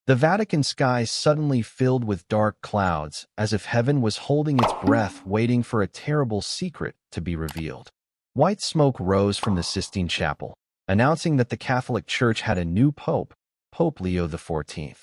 The Vatican sky suddenly filled with dark clouds, as if heaven was holding its breath waiting for a terrible secret to be revealed. White smoke rose from the Sistine Chapel, announcing that the Catholic Church had a new pope, Pope Leo XIV.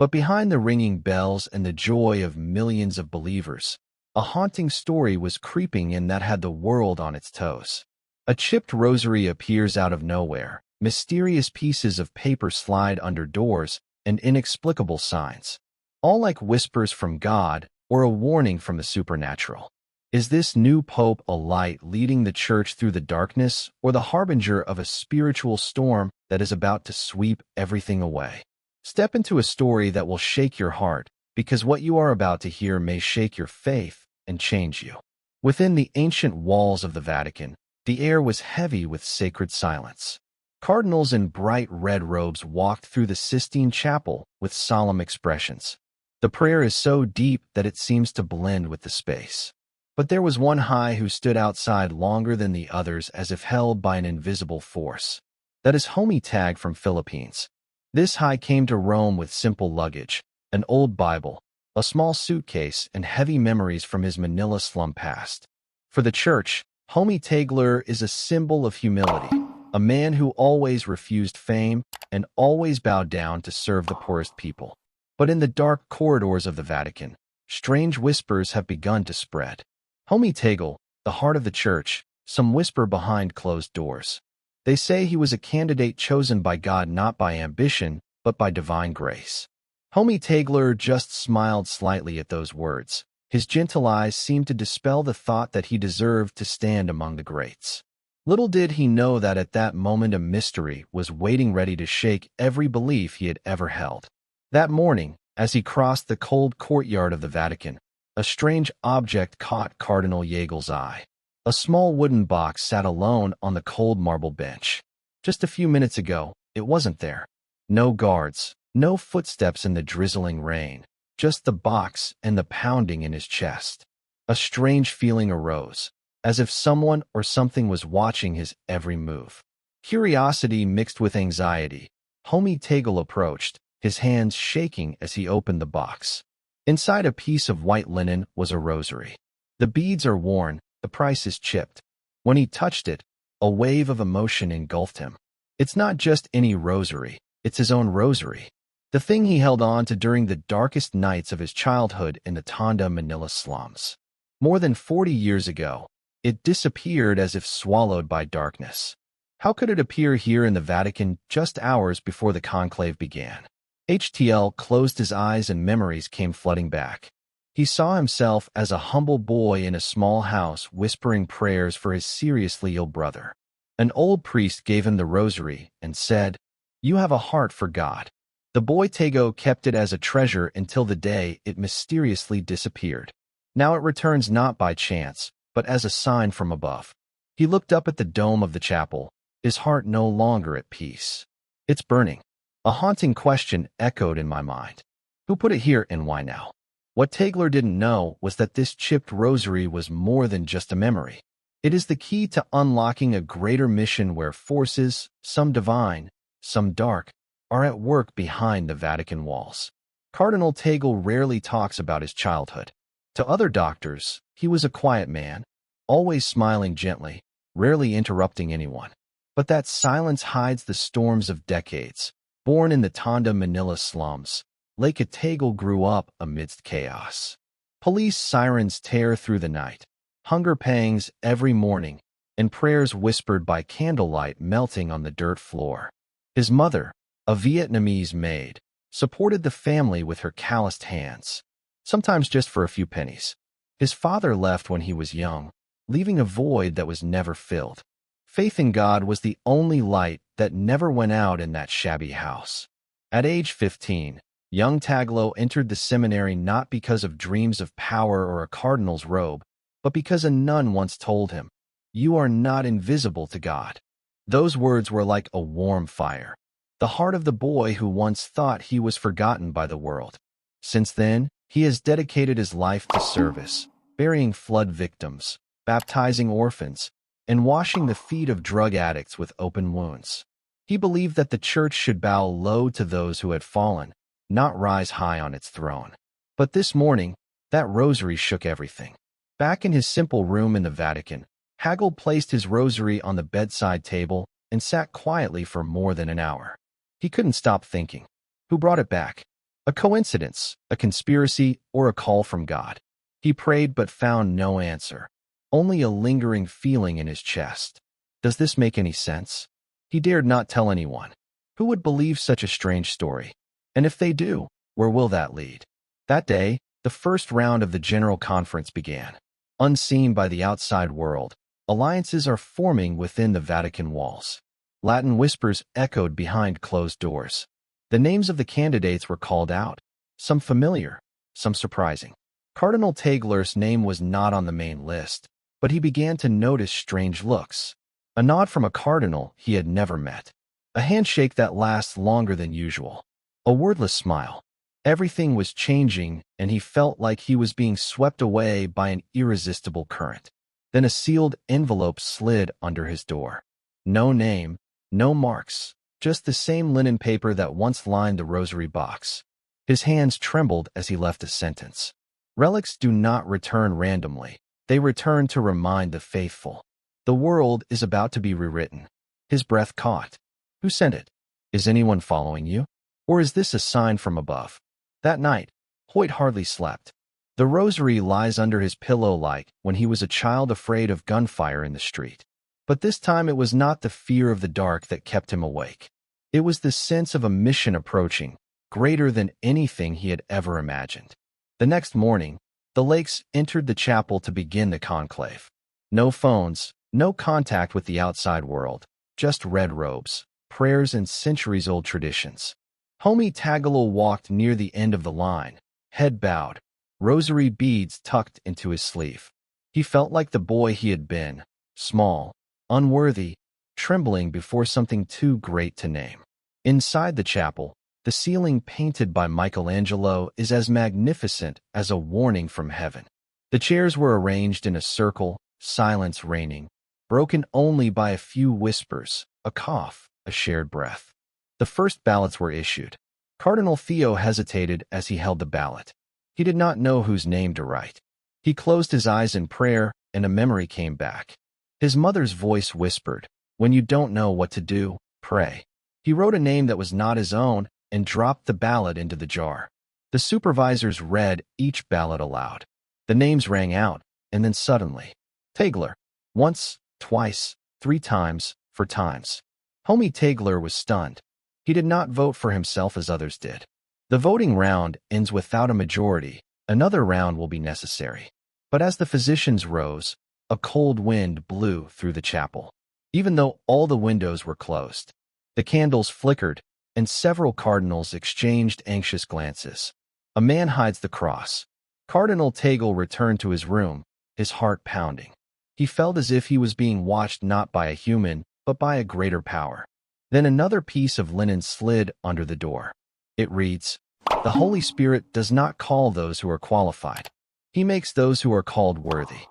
But behind the ringing bells and the joy of millions of believers, a haunting story was creeping in that had the world on its toes. A chipped rosary appears out of nowhere, mysterious pieces of paper slide under doors, and inexplicable signs, all like whispers from God or a warning from the supernatural. Is this new pope a light leading the church through the darkness, or the harbinger of a spiritual storm that is about to sweep everything away? Step into a story that will shake your heart, because what you are about to hear may shake your faith and change you. Within the ancient walls of the Vatican, the air was heavy with sacred silence. Cardinals in bright red robes walked through the Sistine Chapel with solemn expressions. The prayer is so deep that it seems to blend with the space. But there was one high who stood outside longer than the others as if held by an invisible force. That is Homie Tag from Philippines. This high came to Rome with simple luggage, an old Bible, a small suitcase, and heavy memories from his Manila slum past. For the Church, Homie Tagler is a symbol of humility, a man who always refused fame and always bowed down to serve the poorest people. But in the dark corridors of the Vatican, strange whispers have begun to spread. Homie Tagle, the heart of the Church, some whisper behind closed doors. They say he was a candidate chosen by God not by ambition, but by divine grace. Homie Tagler just smiled slightly at those words. His gentle eyes seemed to dispel the thought that he deserved to stand among the greats. Little did he know that at that moment a mystery was waiting ready to shake every belief he had ever held. That morning, as he crossed the cold courtyard of the Vatican, a strange object caught Cardinal Tagle's eye. A small wooden box sat alone on the cold marble bench. Just a few minutes ago, it wasn't there. No guards, no footsteps in the drizzling rain, just the box and the pounding in his chest. A strange feeling arose, as if someone or something was watching his every move. Curiosity mixed with anxiety, Homie Tagle approached, his hands shaking as he opened the box. Inside a piece of white linen was a rosary. The beads are worn, the price is chipped. When he touched it, a wave of emotion engulfed him. It's not just any rosary, it's his own rosary. The thing he held on to during the darkest nights of his childhood in the Tondo, Manila slums. More than 40 years ago, it disappeared as if swallowed by darkness. How could it appear here in the Vatican just hours before the conclave began? HTL closed his eyes and memories came flooding back. He saw himself as a humble boy in a small house whispering prayers for his seriously ill brother. An old priest gave him the rosary and said, "You have a heart for God." The boy Tago kept it as a treasure until the day it mysteriously disappeared. Now it returns not by chance, but as a sign from above. He looked up at the dome of the chapel, his heart no longer at peace. It's burning. A haunting question echoed in my mind. Who put it here and why now? What Tagler didn't know was that this chipped rosary was more than just a memory. It is the key to unlocking a greater mission where forces, some divine, some dark, are at work behind the Vatican walls. Cardinal Tagle rarely talks about his childhood. To other doctors, he was a quiet man, always smiling gently, rarely interrupting anyone. But that silence hides the storms of decades. Born in the Tondo, Manila slums, Leo Tagle grew up amidst chaos. Police sirens tear through the night, hunger pangs every morning, and prayers whispered by candlelight melting on the dirt floor. His mother, a Vietnamese maid, supported the family with her calloused hands, sometimes just for a few pennies. His father left when he was young, leaving a void that was never filled. Faith in God was the only light that never went out in that shabby house. At age 15, young Tagle entered the seminary not because of dreams of power or a cardinal's robe, but because a nun once told him, "You are not invisible to God." Those words were like a warm fire. The heart of the boy who once thought he was forgotten by the world. Since then, he has dedicated his life to service, burying flood victims, baptizing orphans, and washing the feet of drug addicts with open wounds. He believed that the church should bow low to those who had fallen, not rise high on its throne. But this morning, that rosary shook everything. Back in his simple room in the Vatican, Tagle placed his rosary on the bedside table and sat quietly for more than an hour. He couldn't stop thinking. Who brought it back? A coincidence, a conspiracy, or a call from God? He prayed but found no answer, only a lingering feeling in his chest. Does this make any sense? He dared not tell anyone. Who would believe such a strange story? And if they do, where will that lead? That day, the first round of the General Conference began. Unseen by the outside world, alliances are forming within the Vatican walls. Latin whispers echoed behind closed doors. The names of the candidates were called out, some familiar, some surprising. Cardinal Tagler's name was not on the main list, but he began to notice strange looks. A nod from a cardinal he had never met. A handshake that lasts longer than usual. A wordless smile. Everything was changing, and he felt like he was being swept away by an irresistible current. Then a sealed envelope slid under his door. No name, no marks, just the same linen paper that once lined the rosary box. His hands trembled as he left a sentence. Relics do not return randomly. They return to remind the faithful. The world is about to be rewritten. His breath caught. Who sent it? Is anyone following you? Or is this a sign from above? That night, Hoyt hardly slept. The rosary lies under his pillow like when he was a child afraid of gunfire in the street. But this time it was not the fear of the dark that kept him awake. It was the sense of a mission approaching, greater than anything he had ever imagined. The next morning, the Lakes entered the chapel to begin the conclave. No phones, no contact with the outside world, just red robes, prayers, and centuries-old traditions. Homie Tagle walked near the end of the line, head bowed, rosary beads tucked into his sleeve. He felt like the boy he had been, small, unworthy, trembling before something too great to name. Inside the chapel, the ceiling painted by Michelangelo is as magnificent as a warning from heaven. The chairs were arranged in a circle, silence reigning, broken only by a few whispers, a cough, a shared breath. The first ballots were issued. Cardinal Theo hesitated as he held the ballot. He did not know whose name to write. He closed his eyes in prayer, and a memory came back. His mother's voice whispered, "When you don't know what to do, pray." He wrote a name that was not his own and dropped the ballot into the jar. The supervisors read each ballot aloud. The names rang out, and then suddenly, Tagler. Once, twice, 3 times, 4 times. Homie Tagler was stunned. He did not vote for himself as others did. The voting round ends without a majority. Another round will be necessary. But as the physicians rose, a cold wind blew through the chapel. Even though all the windows were closed, the candles flickered, and several cardinals exchanged anxious glances. A man hides the cross. Cardinal Tagle returned to his room, his heart pounding. He felt as if he was being watched not by a human, but by a greater power. Then another piece of linen slid under the door. It reads, "The Holy Spirit does not call those who are qualified. He makes those who are called worthy."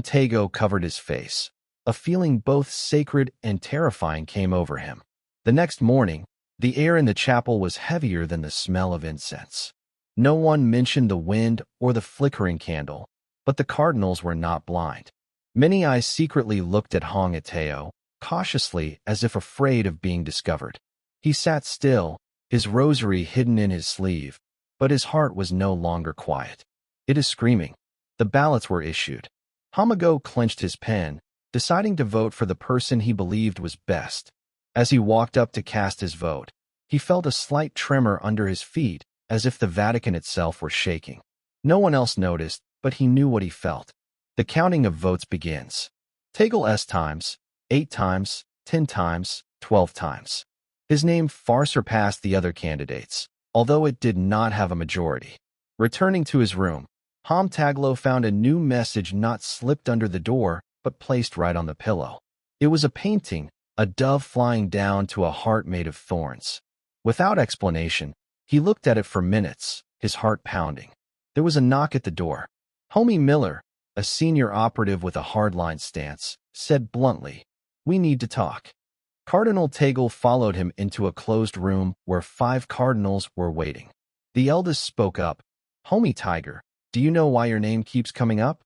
Tagle covered his face. A feeling both sacred and terrifying came over him. The next morning, the air in the chapel was heavier than the smell of incense. No one mentioned the wind or the flickering candle, but the cardinals were not blind. Many eyes secretly looked at Hong Ateo, cautiously as if afraid of being discovered. He sat still, his rosary hidden in his sleeve, but his heart was no longer quiet. It is screaming. The ballots were issued. Hamago clenched his pen, deciding to vote for the person he believed was best. As he walked up to cast his vote, he felt a slight tremor under his feet, as if the Vatican itself were shaking. No one else noticed, but he knew what he felt. The counting of votes begins. Tagle S times, 8 times, 10 times, 12 times. His name far surpassed the other candidates, although it did not have a majority. Returning to his room, Tagle found a new message not slipped under the door, but placed right on the pillow. It was a painting, a dove flying down to a heart made of thorns. Without explanation, he looked at it for minutes, his heart pounding. There was a knock at the door. Homie Miller, a senior operative with a hardline stance, said bluntly, "We need to talk." Cardinal Tagle followed him into a closed room where 5 cardinals were waiting. The eldest spoke up. "Homie Tiger, do you know why your name keeps coming up?"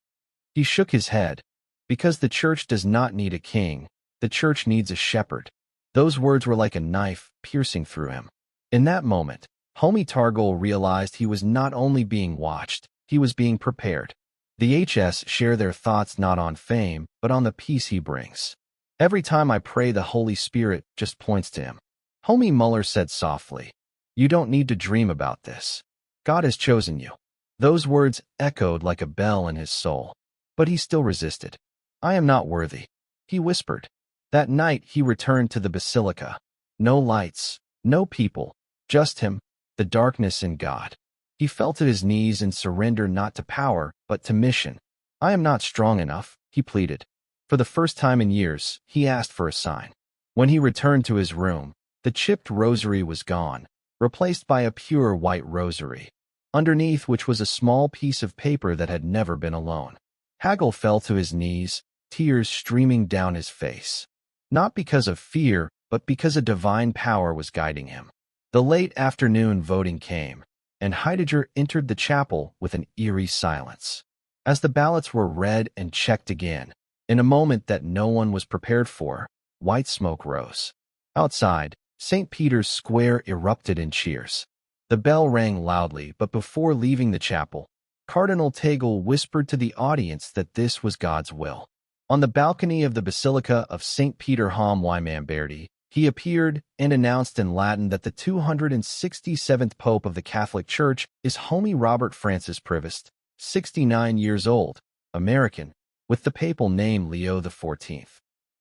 He shook his head. "Because the church does not need a king. The church needs a shepherd." Those words were like a knife piercing through him. In that moment, Homie Tagle realized he was not only being watched, he was being prepared. The HS share their thoughts not on fame, but on the peace he brings. "Every time I pray, the Holy Spirit just points to him." Homie Muller said softly, "You don't need to dream about this. God has chosen you." Those words echoed like a bell in his soul. But he still resisted. "I am not worthy," he whispered. That night he returned to the basilica. No lights, no people, just him, the darkness, and God. He fell to his knees in surrender, not to power, but to mission. "I am not strong enough," he pleaded. For the first time in years, he asked for a sign. When he returned to his room, the chipped rosary was gone, replaced by a pure white rosary, underneath which was a small piece of paper that had never been alone. Tagle fell to his knees, tears streaming down his face. Not because of fear, but because a divine power was guiding him. The late afternoon voting came, and Heidegger entered the chapel with an eerie silence. As the ballots were read and checked again, in a moment that no one was prepared for, white smoke rose. Outside, St. Peter's Square erupted in cheers. The bell rang loudly, but before leaving the chapel, Cardinal Tagle whispered to the audience that this was God's will. On the balcony of the Basilica of St. Peter Hom Wimamberti, he appeared and announced in Latin that the 267th Pope of the Catholic Church is Homie Robert Francis Prevost, 69 years old, American, with the papal name Leo XIV.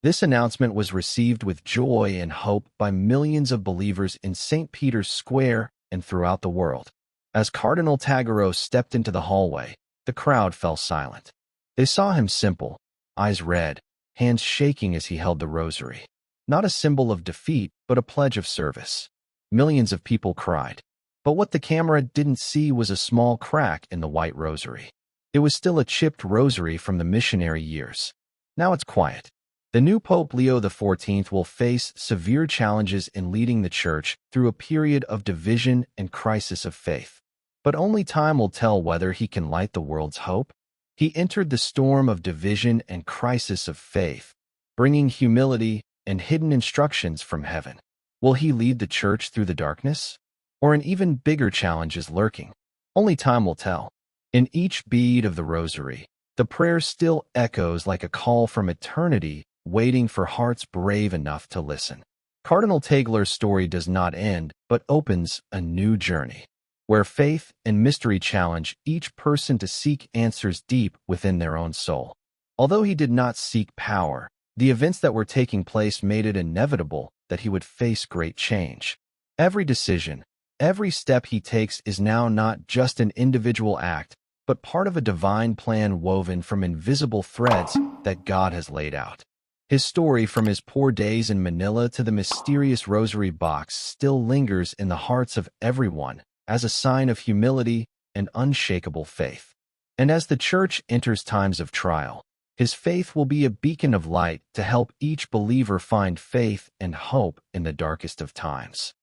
This announcement was received with joy and hope by millions of believers in St. Peter's Square and throughout the world. As Cardinal Tagle stepped into the hallway, the crowd fell silent. They saw him simple, eyes red, hands shaking as he held the rosary. Not a symbol of defeat, but a pledge of service. Millions of people cried. But what the camera didn't see was a small crack in the white rosary. It was still a chipped rosary from the missionary years. Now it's quiet. The new Pope Leo XIV will face severe challenges in leading the Church through a period of division and crisis of faith. But only time will tell whether he can light the world's hope. He entered the storm of division and crisis of faith, bringing humility and hidden instructions from heaven. Will he lead the Church through the darkness? Or an even bigger challenge is lurking? Only time will tell. In each bead of the rosary, the prayer still echoes like a call from eternity, waiting for hearts brave enough to listen. Cardinal Tagler's story does not end, but opens a new journey, where faith and mystery challenge each person to seek answers deep within their own soul. Although he did not seek power, the events that were taking place made it inevitable that he would face great change. Every decision, every step he takes is now not just an individual act, but part of a divine plan woven from invisible threads that God has laid out. His story, from his poor days in Manila to the mysterious rosary box, still lingers in the hearts of everyone as a sign of humility and unshakable faith. And as the Church enters times of trial, his faith will be a beacon of light to help each believer find faith and hope in the darkest of times.